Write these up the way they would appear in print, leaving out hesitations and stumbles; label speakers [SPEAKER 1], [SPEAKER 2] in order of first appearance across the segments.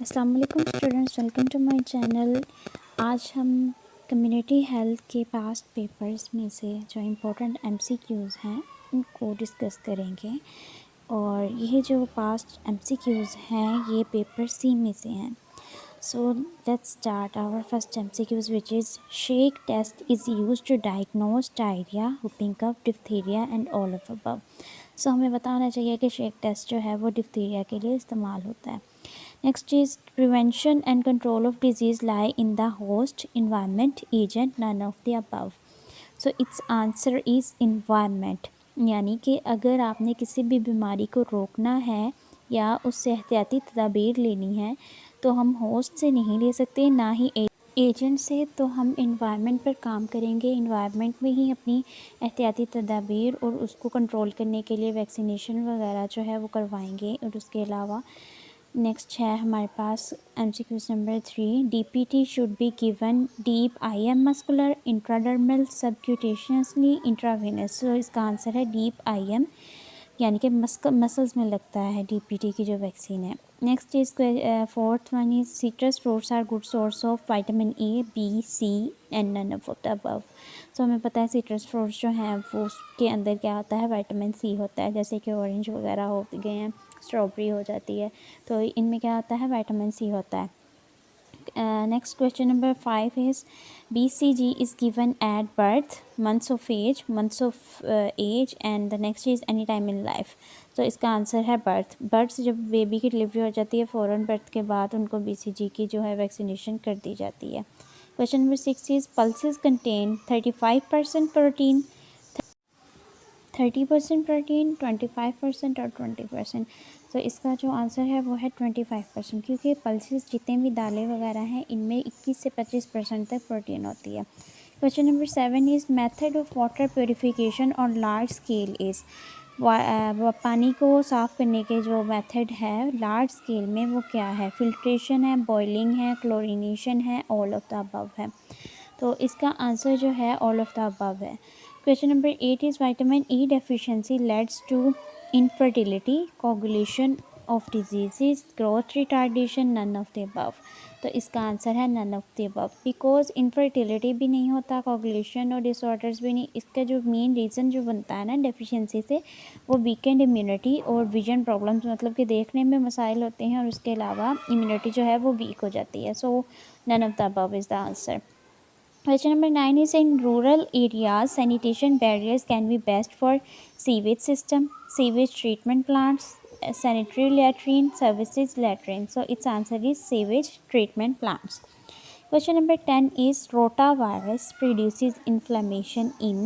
[SPEAKER 1] अस्सलाम वालेकुम students, welcome to my channel. आज हम कम्युनिटी हेल्थ के पास्ट पेपर्स में से जो इम्पोर्टेंट एमसीक्यूज़ हैं उनको डिस्कस करेंगे। और ये जो पास्ट एमसीक्यूज़ हैं ये पेपर सी में से हैं। So let's start our first MCQs which is shake test is used to diagnose diarrhoea, whooping cough, diphtheria and all of above. So हमें बताना चाहिए कि शेक टेस्ट जो है वो डिप्थीरिया के लिए इस्तेमाल होता है। Next is prevention and control of disease lie in the host, environment, agent, none of the above. So its answer is environment। यानी कि अगर आपने किसी भी बीमारी को रोकना है या उससे एहतियाती तदाबीर लेनी है तो हम होस्ट से नहीं ले सकते, ना ही एजेंट से। तो हम इन्वायरमेंट पर काम करेंगे, इन्वायरमेंट में ही अपनी एहतियाती तदाबीर और उसको कंट्रोल करने के लिए वैक्सीनेशन वगैरह जो है वो करवाएंगे। और उसके अलावा नेक्स्ट है हमारे पास MCQs number 3, DPT should be given deep IM muscular, intradermal, subcutaneously, intravenous. तो इसका आंसर है डीप आईएम, यानी कि मसल्स में लगता है डीपीटी की जो वैक्सीन है। Next is fourth one is citrus fruits are good source of vitamin A, B, C and none of the above. तो हमें पता है सिट्रस फ्रूट्स जो हैं वो उसके अंदर क्या होता है, विटामिन सी होता है, जैसे कि ऑरेंज वगैरह हो गए हैं, स्ट्रॉबेरी हो जाती है, तो इनमें क्या होता है, विटामिन सी होता है। Next question number 5 is BCG is given at birth, months of age, and the next is any time in life. तो इसका आंसर है बर्थ से जब बेबी की डिलीवरी हो जाती है फ़ौरन बर्थ के बाद उनको BCG की जो है वैक्सीनेशन कर दी जाती है। Question number 6 is pulses contain 35% protein, 30% protein, 25% और 20%। तो इसका जो आंसर है वो है 25%, क्योंकि पल्सेस जितने भी दालें वगैरह हैं इनमें 21 से 25% तक प्रोटीन होती है। Question number 7 is method of water purification on large scale is. पानी को साफ़ करने के जो मेथड है लार्ज स्केल में वो क्या है, फिल्ट्रेशन है, बॉइलिंग है, क्लोरिनेशन है, ऑल ऑफ द अबव है। तो इसका आंसर जो है ऑल ऑफ द अबव है। Question number 8 is vitamin E deficiency leads to infertility, coagulation of disease, growth retardation, none of the above. तो इसका आंसर है none of the above, because infertility भी नहीं होता, कोगुलेशन और डिसऑर्डर्स भी नहीं। इसका जो मेन रीज़न जो बनता है ना डेफिशिएंसी से, वो वीकेंड इम्यूनिटी और विजन प्रॉब्लम्स, मतलब कि देखने में मसाइल होते हैं और उसके अलावा इम्यूनिटी जो है वो वीक हो जाती है। So none of the above is the answer. Question number 9 is in rural areas, sanitation barriers can be best for sewage system, sewage treatment plants, sanitary latrine, services latrine. So its answer is sewage treatment plants. Question number 10 is rotavirus produces inflammation in,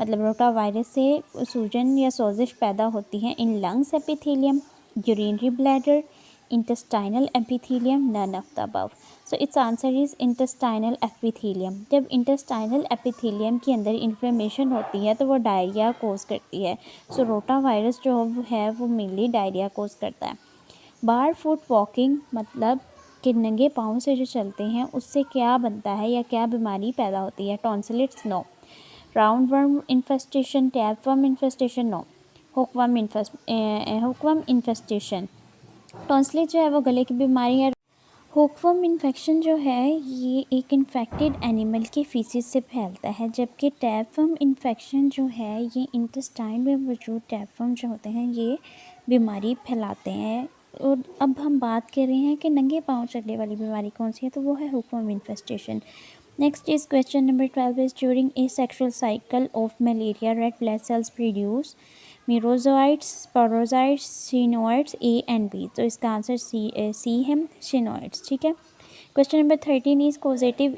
[SPEAKER 1] मतलब rotavirus से सूजन या सोजिश पैदा होती है in lungs epithelium, urinary bladder, intestinal epithelium, none of the above. So it's answer is intestinal epithelium. जब intestinal epithelium के अंदर इन्फ्लेमेशन होती है तो वो डायरिया कोज करती है। सो रोटा वायरस जो है वो मेनली डायरिया कोज करता है। बार फुट वॉकिंग मतलब कि नंगे पाँव से जो चलते हैं उससे क्या बनता है या क्या बीमारी पैदा होती है, tonsillitis no, round worm infestation, tape worm infestation no, hookworm infestation. Tonsillitis जो है वो गले की बीमारी है। हुकवर्म इन्फेक्शन जो है ये एक इन्फेक्टेड एनिमल के फीसिस से फैलता है, जबकि टैपवर्म इन्फेक्शन जो है ये इंटेस्टाइन में मौजूद टैपवर्म जो होते हैं ये बीमारी फैलाते हैं। और अब हम बात कर रहे हैं कि नंगे पाँव चलने वाली बीमारी कौन सी है, तो वो है hookworm infestation. Next is question number 12 is during asexual cycle of malaria red blood cells produce merozoites, sporozoites, सिनोइड्स, ए एंड बी। तो इसका आंसर सी है, सिनोइड्स। ठीक है। Question number 13 is causative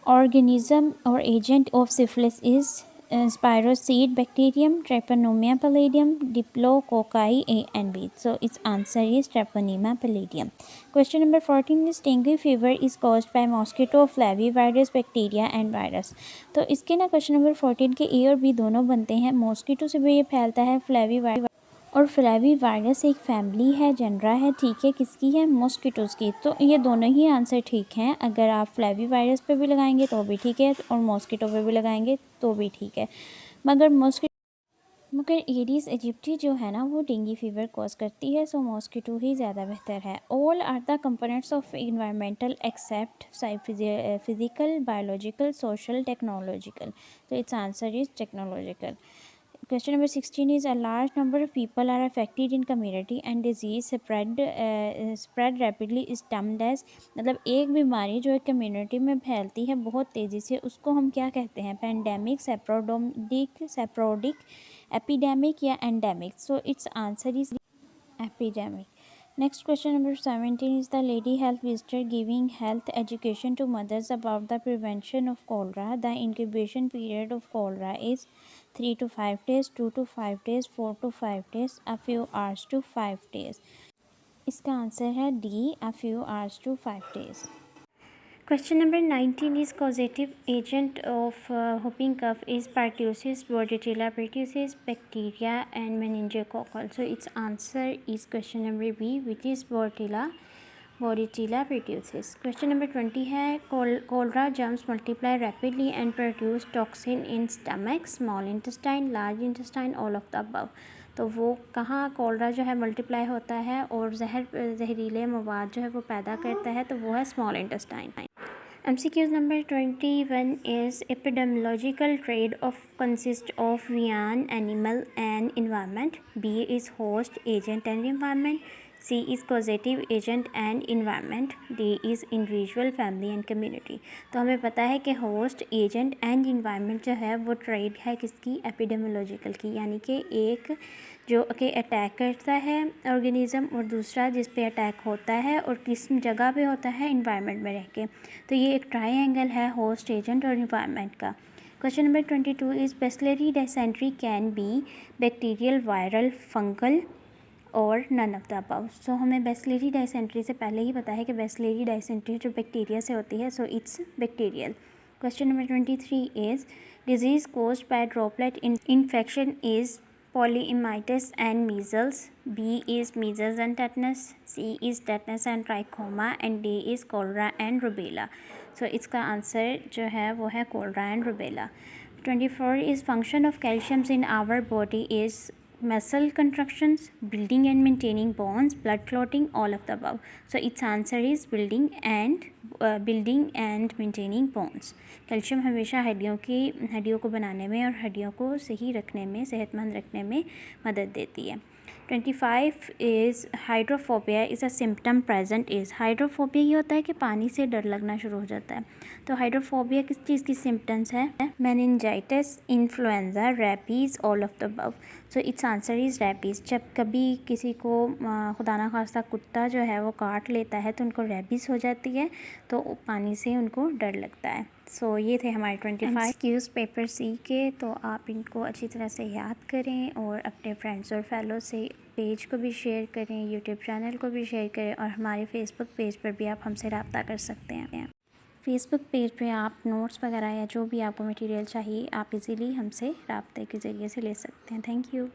[SPEAKER 1] organism or agent of syphilis is spirochete bacterium, Treponema pallidum, Diplococci, A and B. So its answer is Treponema pallidum. Question number 14 is dengue fever is caused by mosquito, flavivirus, bacteria and virus. तो इसके ना question number 14 के ए और B दोनों बनते हैं। Mosquito से भी ये फैलता है, फ्लैवीवायरस और फ्लैवीवायरस एक फैमिली है, जनरा है, ठीक है, किसकी है, मॉस्किटोज़ की। तो ये दोनों ही आंसर ठीक हैं। अगर आप फ्लैवीवायरस पे भी लगाएंगे तो भी ठीक है और मॉस्किटो पे भी लगाएंगे तो भी ठीक है, मगर मगर एडिस इजिप्टी जो है ना वो डेंगू फीवर कॉज करती है, सो मॉस्किटो ही ज़्यादा बेहतर है। All are the components of environmental except physical, biological, social, technological. तो it's answer is technological. Question number 16 is a large number of people are affected in community and disease spread rapidly is termed as, मतलब एक बीमारी जो एक community में फैलती है बहुत तेज़ी से उसको हम क्या कहते हैं? पेंडेमिक, सेप्रोडिक, एपिडेमिक या endemic. So it's answer is epidemic. Next question number 17 is the lady health visitor giving health education to mothers about the prevention of cholera. The incubation period of cholera is 3 to 5 days, 2 to 5 days, 4 to 5 days, a few hours to 5 days. इसका answer है D, a few hours to 5 days. Question number 19 is causative agent of whooping cough is pertussis, Bordetella pertussis, bacteria and meningococcal. So its answer is question number B, which is Bordetella pertussis. Question number 20 है cholera germs multiply rapidly and produce toxin in stomach, small intestine, large intestine, all of the above. तो वो कहाँ cholera जो है multiply होता है और जहरीले मवाद जो है वो पैदा करता है, तो वो है small intestine. MCQs number 21 is epidemiological trade of consist of one animal and environment. B is host, agent and environment. C is causative agent and environment. D is individual, family and community. तो हमें पता है कि host, agent and environment जो है वो trade है किसकी? एपिडेमियोलॉजिकल की, यानी कि एक जो कि अटैक करता है ऑर्गेनिज़म और दूसरा जिस पे अटैक होता है और किस जगह पे होता है? इन्वायरमेंट में रह के। तो ये एक ट्रायंगल है होस्ट, एजेंट और इन्वायरमेंट का। Question number 22 is bacillary dysentery can be bacterial, viral, fungal और none of the above. So हमें बेसिलरी डिसेंट्री से पहले ही पता है कि बेसिलरी डिसेंट्री जो बैक्टीरिया से होती है, so it's bacterial. Question number 23 is disease caused by droplet infection is polymyelitis and measles. B is measles and tetanus. C is tetanus and trichoma and D is cholera and rubella. So इसका answer जो है वो है cholera and rubella. 24 is function of calcium in our body is muscle contractions, building and maintaining bones, blood clotting, all of the above. So its answer is building and maintaining bones. Calcium हमेशा हड्डियों को बनाने में और हड्डियों को सही रखने में, सेहतमंद रखने में मदद देती है। 25 is hydrophobia is a symptom present is. Hydrophobia ये होता है कि पानी से डर लगना शुरू हो जाता है। तो हाइड्रोफोबिया किस चीज़ की सिम्टम्स है? Meningitis, influenza, rabies, all of the above. So it's answer is rabies. जब कभी किसी को खुदा ना खास्ता कुत्ता जो है वो काट लेता है तो उनको रैबीज़ हो जाती है, तो पानी से उनको डर लगता है। सो ये थे हमारे 25 क्यूज़ पेपर सी के। तो आप इनको अच्छी तरह से याद करें और अपने फ्रेंड्स और फेलो से पेज को भी शेयर करें, यूट्यूब चैनल को भी शेयर करें और हमारे फेसबुक पेज पर भी आप हमसे रब्ता कर सकते हैं। फेसबुक पेज पे आप नोट्स वगैरह या जो भी आपको मटेरियल चाहिए आप इजीली हमसे रब्ते के ज़रिए से ले सकते हैं। Thank you.